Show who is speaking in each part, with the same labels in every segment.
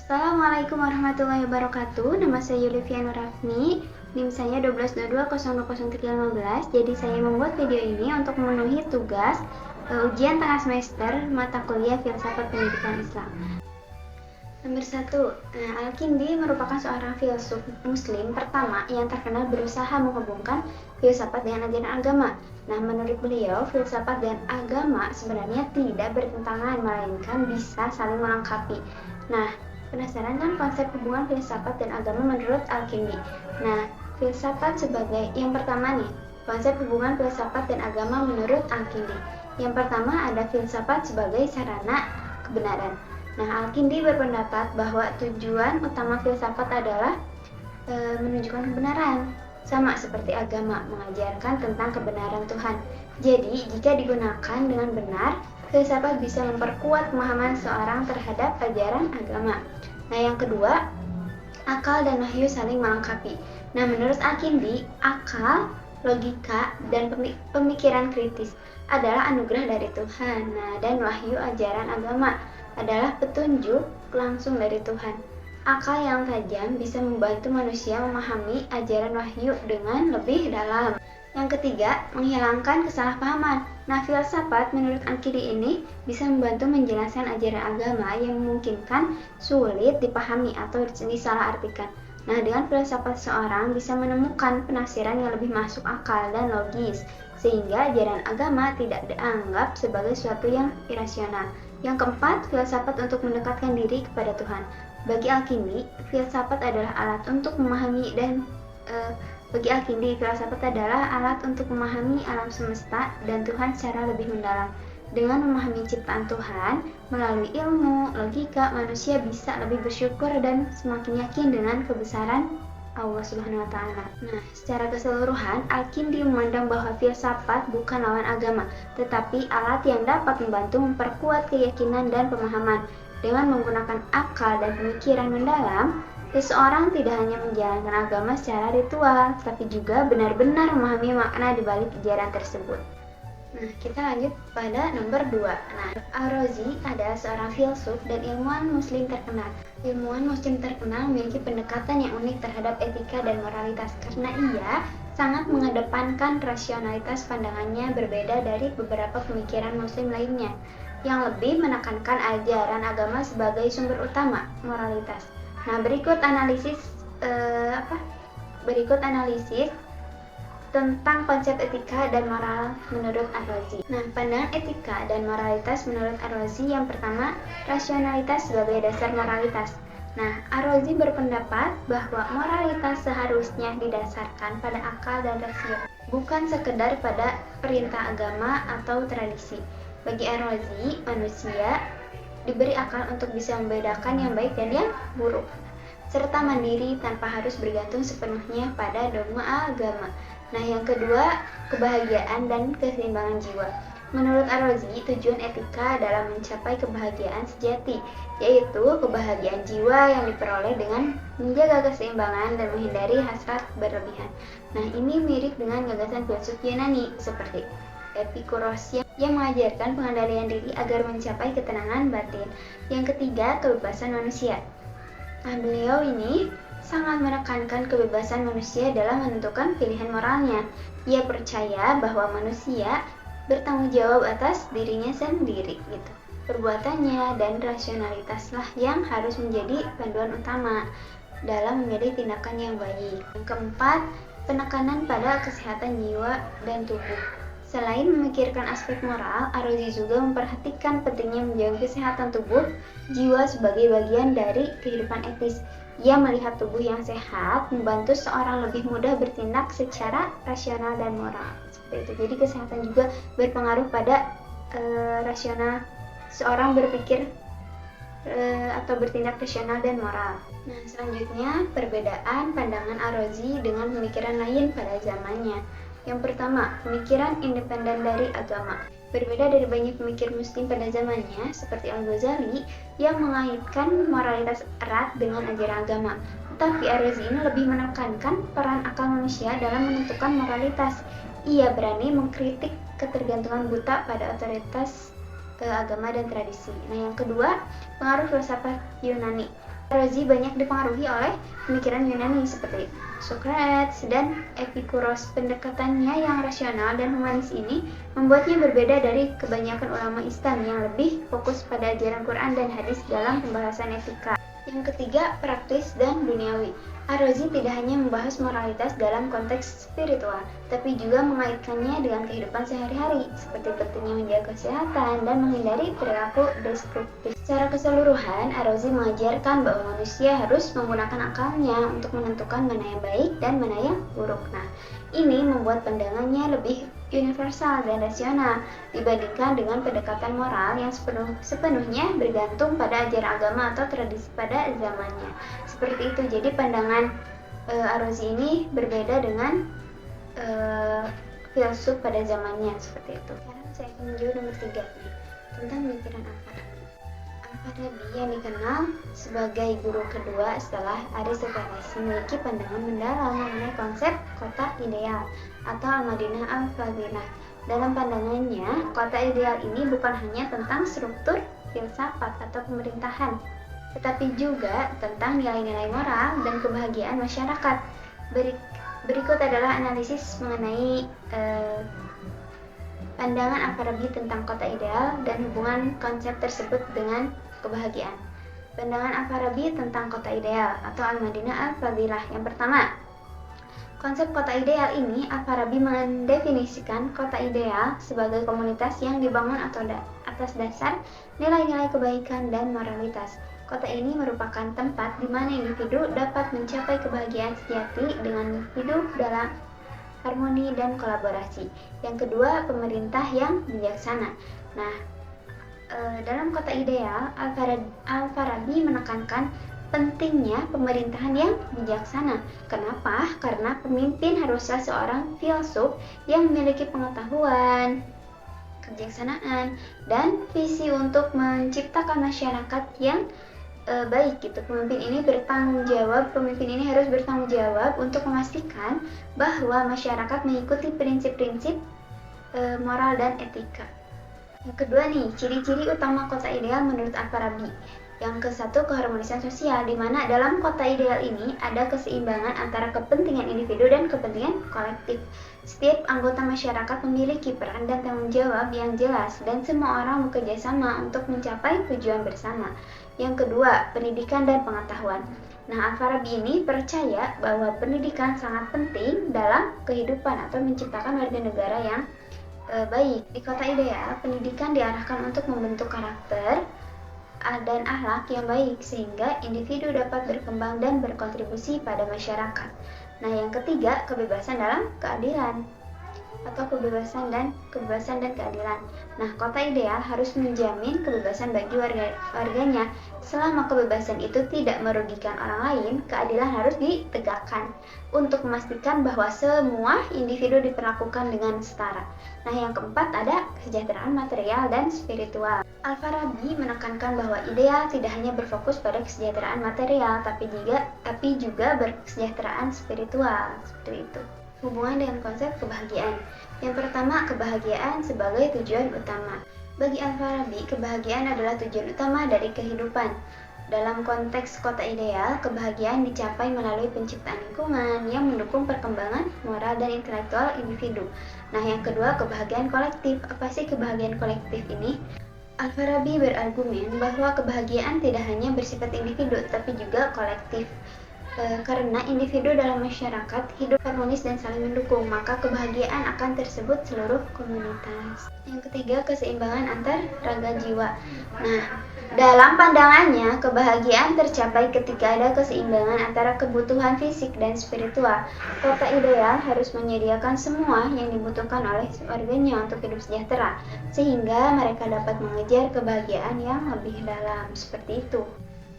Speaker 1: Assalamualaikum warahmatullahi wabarakatuh. Nama saya Yulivia Nurafni. NIM saya 1222000315. Jadi saya membuat video ini untuk memenuhi tugas ujian tengah semester mata kuliah Filsafat Pendidikan Islam. Nomor 1, Al-Kindi merupakan seorang filsuf muslim pertama yang terkenal berusaha menghubungkan filsafat dengan ajaran agama. Nah, menurut beliau, filsafat dan agama sebenarnya tidak bertentangan, melainkan bisa saling melengkapi. Nah, penasaran kan konsep hubungan filsafat dan agama menurut Al-Kindi? Nah, filsafat sebagai yang pertama nih, konsep hubungan filsafat dan agama menurut Al-Kindi. Yang pertama ada filsafat sebagai sarana kebenaran. Nah, Al-Kindi berpendapat bahwa tujuan utama filsafat adalah menunjukkan kebenaran, sama seperti agama mengajarkan tentang kebenaran Tuhan. Jadi, jika digunakan dengan benar, filsafat bisa memperkuat pemahaman seorang terhadap ajaran agama. Nah, yang kedua, akal dan wahyu saling melengkapi. Nah, menurut Al-Kindi, akal, logika, dan pemikiran kritis adalah anugerah dari Tuhan. Nah, dan wahyu ajaran agama adalah petunjuk langsung dari Tuhan. Akal yang tajam bisa membantu manusia memahami ajaran wahyu dengan lebih dalam. Yang ketiga, menghilangkan kesalahpahaman. Nah, filsafat menurut Al-Kindi ini bisa membantu menjelaskan ajaran agama yang memungkinkan sulit dipahami atau disalahartikan. Nah, dengan filsafat seorang bisa menemukan penafsiran yang lebih masuk akal dan logis, sehingga ajaran agama tidak dianggap sebagai sesuatu yang irasional. Yang keempat, filsafat untuk mendekatkan diri kepada Tuhan. Bagi Al-Kindi, filsafat adalah alat untuk memahami alam semesta dan Tuhan secara lebih mendalam. Dengan memahami ciptaan Tuhan melalui ilmu, logika, manusia bisa lebih bersyukur dan semakin yakin dengan kebesaran Allah Subhanahu wa Ta'ala. Nah, secara keseluruhan, Al-Kindi memandang bahwa filsafat bukan lawan agama, tetapi alat yang dapat membantu memperkuat keyakinan dan pemahaman. Dengan menggunakan akal dan pemikiran mendalam, seseorang tidak hanya menjalankan agama secara ritual, tapi juga benar-benar memahami makna di balik ajaran tersebut. Nah, kita lanjut pada nomor 2. Nah, Ar-Razi adalah seorang filsuf dan ilmuwan muslim terkenal. Ilmuwan muslim terkenal memiliki pendekatan yang unik terhadap etika dan moralitas karena ia sangat mengedepankan rasionalitas. Pandangannya berbeda dari beberapa pemikiran muslim lainnya yang lebih menekankan ajaran agama sebagai sumber utama moralitas. Nah, berikut analisis tentang konsep etika dan moral menurut Ar-Razi. Nah, pandangan etika dan moralitas menurut Ar-Razi yang pertama, rasionalitas sebagai dasar moralitas. Nah, Ar-Razi berpendapat bahwa moralitas seharusnya didasarkan pada akal dan rasio, bukan sekedar pada perintah agama atau tradisi. Bagi Ar-Razi, manusia diberi akal untuk bisa membedakan yang baik dan yang buruk, serta mandiri tanpa harus bergantung sepenuhnya pada dogma agama. Nah, yang kedua, kebahagiaan dan keseimbangan jiwa. Menurut Ar-Razi, tujuan etika adalah mencapai kebahagiaan sejati, yaitu kebahagiaan jiwa yang diperoleh dengan menjaga keseimbangan dan menghindari hasrat berlebihan. Nah, ini mirip dengan gagasan filsuf Yunani seperti Epikuros yang mengajarkan pengendalian diri agar mencapai ketenangan batin. Yang ketiga, kebebasan manusia. Nah, beliau ini sangat menekankan kebebasan manusia dalam menentukan pilihan moralnya. Ia percaya bahwa manusia bertanggung jawab atas dirinya sendiri gitu. Perbuatannya dan rasionalitaslah yang harus menjadi panduan utama dalam memilih tindakan yang baik. Yang keempat, penekanan pada kesehatan jiwa dan tubuh. Selain memikirkan aspek moral, Ar-Razi juga memperhatikan pentingnya menjaga kesehatan tubuh jiwa sebagai bagian dari kehidupan etis. Ia melihat tubuh yang sehat membantu seorang lebih mudah bertindak secara rasional dan moral. Seperti itu. Jadi kesehatan juga berpengaruh pada rasional seorang berpikir atau bertindak rasional dan moral. Nah, selanjutnya perbedaan pandangan Ar-Razi dengan pemikiran lain pada zamannya. Yang pertama, pemikiran independen dari agama. Berbeda dari banyak pemikir muslim pada zamannya, seperti Al-Ghazali yang mengaitkan moralitas erat dengan ajaran agama. Tetapi Ar-Razi ini lebih menekankan peran akal manusia dalam menentukan moralitas. Ia berani mengkritik ketergantungan buta pada otoritas agama dan tradisi. Nah, yang kedua, pengaruh filsafat Yunani. Ar-Razi banyak dipengaruhi oleh pemikiran Yunani seperti Socrates dan Epikuros. Pendekatannya yang rasional dan humanis ini membuatnya berbeda dari kebanyakan ulama Islam yang lebih fokus pada ajaran Quran dan hadis dalam pembahasan etika. Yang ketiga, praktis dan duniawi. Ar-Razi tidak hanya membahas moralitas dalam konteks spiritual, tapi juga mengaitkannya dengan kehidupan sehari-hari, seperti pentingnya menjaga kesehatan dan menghindari perilaku destruktif. Secara keseluruhan, Ar-Razi mengajarkan bahwa manusia harus menggunakan akalnya untuk menentukan mana yang baik dan mana yang buruk. Nah, ini membuat pandangannya lebih universal dan rasional dibandingkan dengan pendekatan moral yang sepenuhnya bergantung pada ajaran agama atau tradisi pada zamannya. Seperti itu. Jadi pandangan Ar-Razi ini berbeda dengan filsuf pada zamannya, seperti itu. Sekarang saya akan menjawab nomor 3 nih, tentang pemikiran Al-Farabi. Al-Farabi yang dikenal sebagai guru kedua setelah Aristoteles memiliki pandangan mendalam mengenai konsep kota ideal atau Al-Madinah Al-Fadilah. Dalam pandangannya, kota ideal ini bukan hanya tentang struktur filsafat atau pemerintahan, tetapi juga tentang nilai-nilai moral dan kebahagiaan masyarakat. Berikut adalah analisis mengenai pandangan Al-Farabi tentang kota ideal dan hubungan konsep tersebut dengan kebahagiaan. Pandangan Al-Farabi tentang kota ideal atau Al-Madinah Al-Fadilah. Yang pertama, konsep kota ideal ini Al-Farabi mendefinisikan kota ideal sebagai komunitas yang dibangun atas dasar nilai-nilai kebaikan dan moralitas. Kota ini merupakan tempat di mana individu dapat mencapai kebahagiaan sejati dengan hidup dalam harmoni dan kolaborasi. Yang kedua, pemerintah yang bijaksana. Nah, dalam kota ideal, Al-Farabi menekankan pentingnya pemerintahan yang bijaksana. Kenapa? Karena pemimpin haruslah seorang filsuf yang memiliki pengetahuan, kebijaksanaan, dan visi untuk menciptakan masyarakat yang baik gitu. Pemimpin ini harus bertanggung jawab untuk memastikan bahwa masyarakat mengikuti prinsip-prinsip moral dan etika. Yang kedua nih, ciri-ciri utama kota ideal menurut Al-Farabi. Yang ke-1, keharmonisan sosial, di mana dalam kota ideal ini ada keseimbangan antara kepentingan individu dan kepentingan kolektif. Setiap anggota masyarakat memiliki peran dan tanggung jawab yang jelas dan semua orang bekerja sama untuk mencapai tujuan bersama. Yang kedua, pendidikan dan pengetahuan. Nah, Al-Farabi ini percaya bahwa pendidikan sangat penting dalam kehidupan atau menciptakan warga negara yang baik. Di kota ideal, pendidikan diarahkan untuk membentuk karakter dan akhlak yang baik sehingga individu dapat berkembang dan berkontribusi pada masyarakat. Nah, yang ketiga, kebebasan dalam keadilan atau kebebasan dan keadilan. Nah, kota ideal harus menjamin kebebasan bagi warganya. Selama kebebasan itu tidak merugikan orang lain, keadilan harus ditegakkan untuk memastikan bahwa semua individu diperlakukan dengan setara. Nah, yang keempat ada kesejahteraan material dan spiritual. Al-Farabi menekankan bahwa ideal tidak hanya berfokus pada kesejahteraan material, tapi juga berkesejahteraan spiritual. Seperti itu. Hubungan dengan konsep kebahagiaan. Yang pertama, kebahagiaan sebagai tujuan utama. Bagi Al-Farabi, kebahagiaan adalah tujuan utama dari kehidupan. Dalam konteks kota ideal, kebahagiaan dicapai melalui penciptaan lingkungan yang mendukung perkembangan moral dan intelektual individu. Nah, yang kedua, kebahagiaan kolektif. Apa sih kebahagiaan kolektif ini? Al-Farabi berargumen bahwa kebahagiaan tidak hanya bersifat individu, tapi juga kolektif. Karena individu dalam masyarakat hidup harmonis dan saling mendukung, maka kebahagiaan akan tersebut seluruh komunitas. Yang ketiga, keseimbangan antar raga jiwa. Nah, dalam pandangannya, kebahagiaan tercapai ketika ada keseimbangan antara kebutuhan fisik dan spiritual. Kota ideal harus menyediakan semua yang dibutuhkan oleh warganya untuk hidup sejahtera, sehingga mereka dapat mengejar kebahagiaan yang lebih dalam. Seperti itu.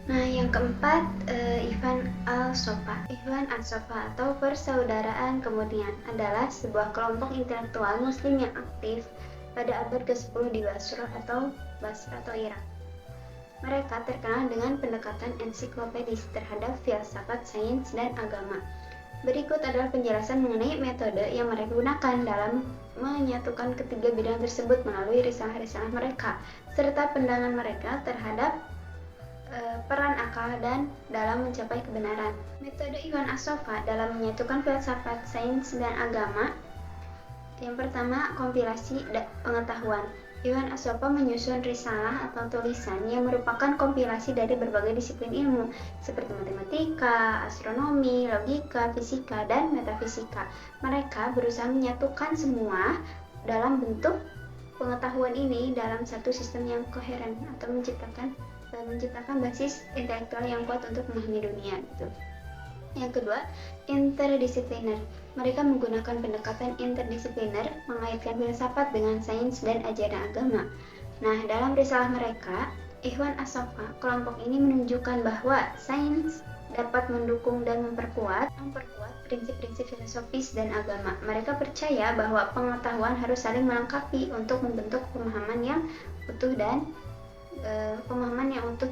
Speaker 1: Nah, yang keempat, Ikhwan al-Sofa. Ikhwan al-Sofa atau persaudaraan kemurnian adalah sebuah kelompok intelektual muslim yang aktif pada abad ke-10 di Basra atau Irak. Mereka terkenal dengan pendekatan ensiklopedis terhadap filsafat, sains, dan agama. Berikut adalah penjelasan mengenai metode yang mereka gunakan dalam menyatukan ketiga bidang tersebut melalui risalah-risalah mereka, serta pandangan mereka terhadap peran akal dan dalam mencapai kebenaran. Metode Iwan As-Sofa dalam menyatukan filsafat, sains, dan agama. Yang pertama, kompilasi pengetahuan. Iwan As-Sofa menyusun risalah atau tulisan yang merupakan kompilasi dari berbagai disiplin ilmu seperti matematika, astronomi, logika, fisika, dan metafisika. Mereka berusaha menyatukan semua dalam bentuk pengetahuan ini dalam satu sistem yang koheren atau menciptakan basis intelektual yang kuat untuk memahami dunia gitu. Yang kedua, interdisipliner. Mereka menggunakan pendekatan interdisipliner mengaitkan filsafat dengan sains dan ajaran agama. Nah, dalam risalah mereka, Ikhwan As-Sofa, kelompok ini menunjukkan bahwa sains dapat mendukung dan memperkuat prinsip-prinsip filosofis dan agama. Mereka percaya bahwa pengetahuan harus saling melengkapi untuk membentuk pemahaman yang utuh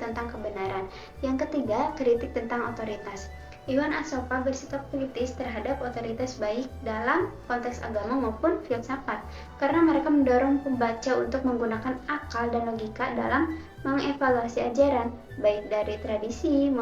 Speaker 1: tentang kebenaran. Yang ketiga, kritik tentang otoritas. Iwan As-Sofa bersikap kritis terhadap otoritas baik dalam konteks agama maupun filsafat, karena mereka mendorong pembaca untuk menggunakan akal dan logika dalam mengevaluasi ajaran, baik dari tradisi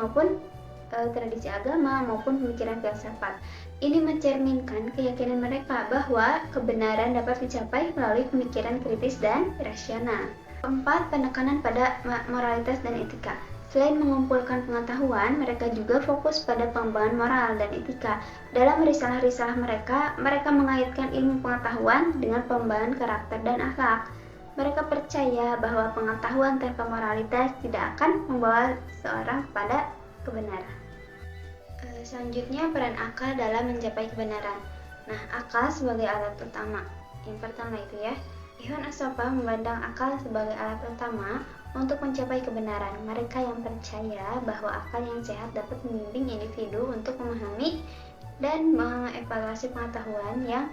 Speaker 1: agama maupun pemikiran filsafat. Ini mencerminkan keyakinan mereka bahwa kebenaran dapat dicapai melalui pemikiran kritis dan rasional. Keempat, penekanan pada moralitas dan etika. Selain mengumpulkan pengetahuan, mereka juga fokus pada pengembangan moral dan etika. Dalam risalah-risalah mereka mengaitkan ilmu pengetahuan dengan pengembangan karakter dan akhlak. Mereka percaya bahwa pengetahuan tanpa moralitas tidak akan membawa seseorang kepada kebenaran. Selanjutnya, peran akal dalam mencapai kebenaran. Nah, akal sebagai alat utama. Yang pertama itu ya, Ikhwan As-Sofa memandang akal sebagai alat utama untuk mencapai kebenaran. Mereka yang percaya bahwa akal yang sehat dapat membimbing individu untuk memahami dan mengevaluasi pengetahuan yang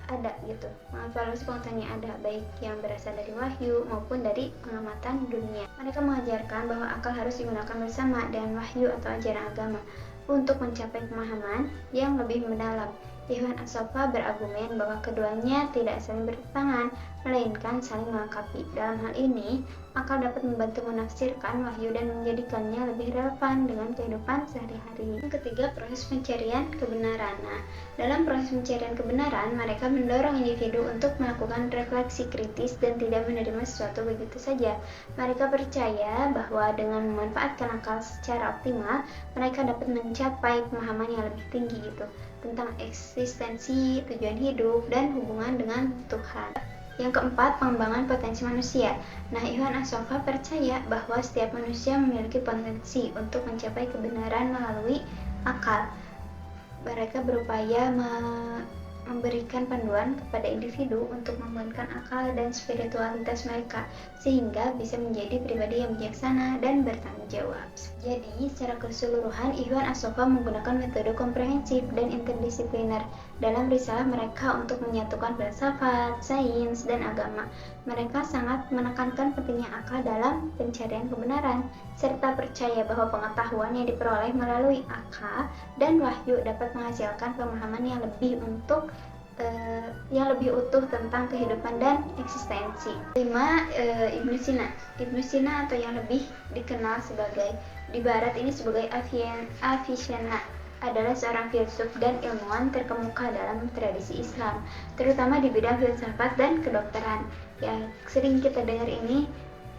Speaker 1: ada gitu. Mengevaluasi pengetahuan yang ada, baik yang berasal dari wahyu maupun dari pengamatan dunia. Mereka mengajarkan bahwa akal harus digunakan bersama dengan wahyu atau ajaran agama untuk mencapai pemahaman yang lebih mendalam. Ikhwan As-Sofa berargumen bahwa keduanya tidak saling bertentangan, melainkan saling melengkapi. Dalam hal ini, akal dapat membantu menafsirkan wahyu dan menjadikannya lebih relevan dengan kehidupan sehari-hari. Yang ketiga, proses pencarian kebenaran. Nah, dalam proses pencarian kebenaran, mereka mendorong individu untuk melakukan refleksi kritis dan tidak menerima sesuatu begitu saja. Mereka percaya bahwa dengan memanfaatkan akal secara optimal, mereka dapat mencapai pemahaman yang lebih tinggi gitu tentang eksistensi, tujuan hidup, dan hubungan dengan Tuhan. Yang keempat, pengembangan potensi manusia. Nah, Ikhwan As-Sofa percaya bahwa setiap manusia memiliki potensi untuk mencapai kebenaran melalui akal. Mereka berupaya memberikan panduan kepada individu untuk mengembangkan akal dan spiritualitas mereka sehingga bisa menjadi pribadi yang bijaksana dan bertanggung jawab. Jadi, secara keseluruhan Ikhwan As-Sofa menggunakan metode komprehensif dan interdisipliner dalam risalah mereka untuk menyatukan filsafat, sains, dan agama. Mereka sangat menekankan pentingnya akal dalam pencarian kebenaran serta percaya bahwa pengetahuan yang diperoleh melalui akal dan wahyu dapat menghasilkan pemahaman yang lebih utuh tentang kehidupan dan eksistensi. 5. Ibnu Sina. Ibnu Sina atau yang lebih dikenal di barat ini sebagai Avicenna adalah seorang filsuf dan ilmuwan terkemuka dalam tradisi Islam, terutama di bidang filsafat dan kedokteran. Ya, sering kita dengar ini,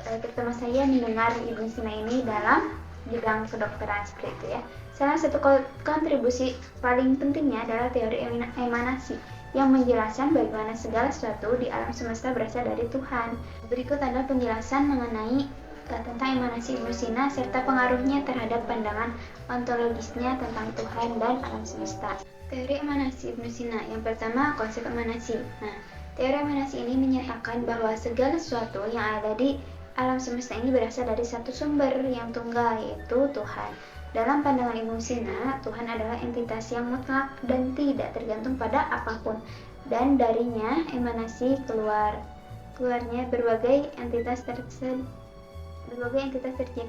Speaker 1: terutama saya mendengar Ibnu Sina ini dalam bidang kedokteran seperti itu ya. Salah satu kontribusi paling pentingnya adalah teori emanasi yang menjelaskan bagaimana segala sesuatu di alam semesta berasal dari Tuhan. Berikut adalah penjelasan mengenai tentang emanasi Ibnu Sina serta pengaruhnya terhadap pandangan ontologisnya tentang Tuhan dan alam semesta. Teori emanasi Ibnu Sina. Yang pertama, konsep emanasi. Nah, teori emanasi ini menyatakan bahwa segala sesuatu yang ada di alam semesta ini berasal dari satu sumber yang tunggal, yaitu Tuhan. Dalam pandangan Ibnu Sina, Tuhan adalah entitas yang mutlak dan tidak tergantung pada apapun, dan darinya emanasi keluarnya berbagai entitas terjadi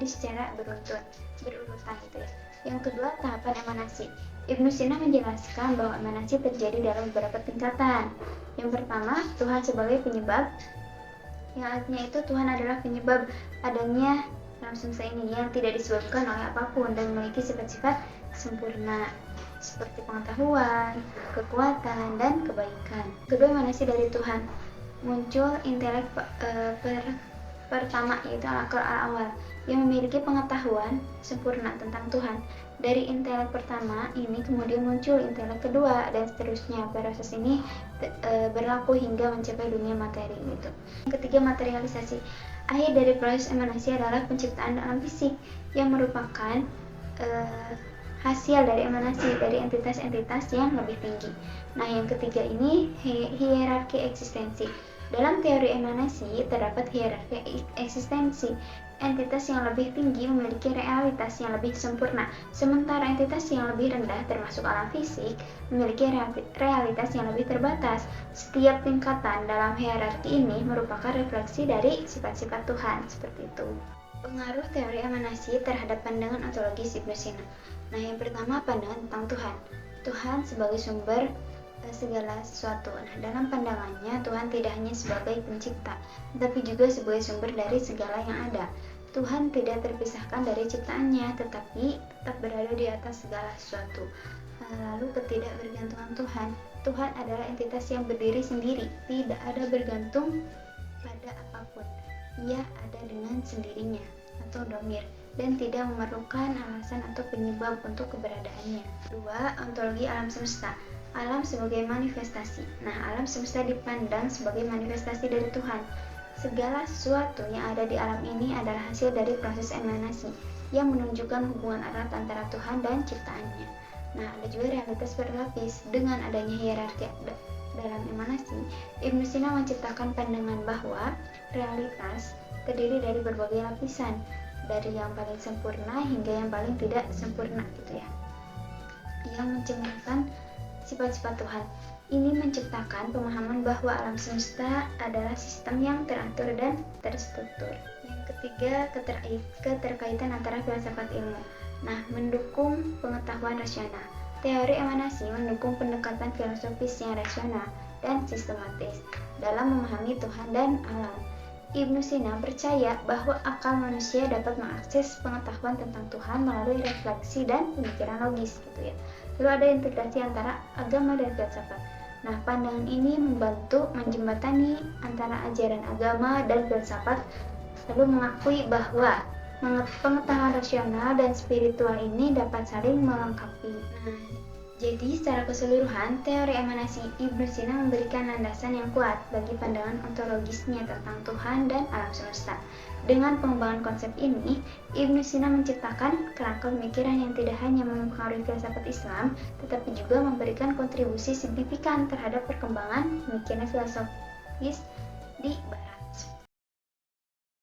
Speaker 1: secara berurutan gitu ya. Yang kedua, tahapan emanasi. Ibnu Sina menjelaskan bahwa emanasi terjadi dalam beberapa tingkatan. Yang pertama, Tuhan sebagai penyebab, yang artinya itu Tuhan adalah penyebab adanya alam semesta ini yang tidak disebabkan oleh apapun dan memiliki sifat-sifat sempurna seperti pengetahuan, kekuatan, dan kebaikan. Kedua, emanasi dari Tuhan. Muncul intelek pertama, yaitu akal awal, yang memiliki pengetahuan sempurna tentang Tuhan. Dari intelek pertama ini kemudian muncul intelek kedua, dan seterusnya. Proses ini berlaku hingga mencapai dunia materi gitu. Yang ketiga, materialisasi. Akhir dari proses emanasi adalah penciptaan alam fisik yang merupakan hasil dari emanasi dari entitas-entitas yang lebih tinggi. Nah, yang ketiga ini hierarki eksistensi. Dalam teori emanasi terdapat hierarki eksistensi. Entitas yang lebih tinggi memiliki realitas yang lebih sempurna, sementara entitas yang lebih rendah termasuk alam fisik memiliki realitas yang lebih terbatas. Setiap tingkatan dalam hierarki ini merupakan refleksi dari sifat-sifat Tuhan, seperti itu. Pengaruh teori emanasi terhadap pandangan ontologis Ibnu Sina. Nah, yang pertama, pandangan tentang Tuhan. Tuhan sebagai sumber segala sesuatu. Nah, dalam pandangannya Tuhan tidak hanya sebagai pencipta, tetapi juga sebagai sumber dari segala yang ada. Tuhan tidak terpisahkan dari ciptaannya, tetapi tetap berada di atas segala sesuatu. Lalu ketidakbergantungan Tuhan. Tuhan adalah entitas yang berdiri sendiri, tidak ada bergantung pada apapun. Ia ada dengan sendirinya atau dhamir dan tidak memerlukan alasan atau penyebab untuk keberadaannya. 2. Ontologi alam semesta. Alam sebagai manifestasi. Nah, alam semesta dipandang sebagai manifestasi dari Tuhan. Segala sesuatu yang ada di alam ini adalah hasil dari proses emanasi yang menunjukkan hubungan erat antara Tuhan dan ciptaannya. Nah, ada juga realitas berlapis. Dengan adanya hierarki dalam emanasi, Ibnu Sina menciptakan pandangan bahwa realitas terdiri dari berbagai lapisan, dari yang paling sempurna hingga yang paling tidak sempurna gitu ya, yang mencerminkan sifat-sifat Tuhan. Ini menciptakan pemahaman bahwa alam semesta adalah sistem yang teratur dan terstruktur. Yang ketiga, keterkaitan antara filsafat ilmu. Nah, mendukung pengetahuan rasional. Teori emanasi mendukung pendekatan filosofis yang rasional dan sistematis dalam memahami Tuhan dan alam. Ibnu Sina percaya bahwa akal manusia dapat mengakses pengetahuan tentang Tuhan melalui refleksi dan pemikiran logis gitu ya. Lalu ada integrasi antara agama dan filsafat. Nah, pandangan ini membantu menjembatani antara ajaran agama dan filsafat, lalu mengakui bahwa pengetahuan rasional dan spiritual ini dapat saling melengkapi. Nah, jadi secara keseluruhan, teori emanasi Ibnu Sina memberikan landasan yang kuat bagi pandangan ontologisnya tentang Tuhan dan alam semesta. Dengan pengembangan konsep ini, Ibnu Sina menciptakan kerangka pemikiran yang tidak hanya mempengaruhi filsafat Islam, tetapi juga memberikan kontribusi signifikan terhadap perkembangan pemikiran filosofis di Barat.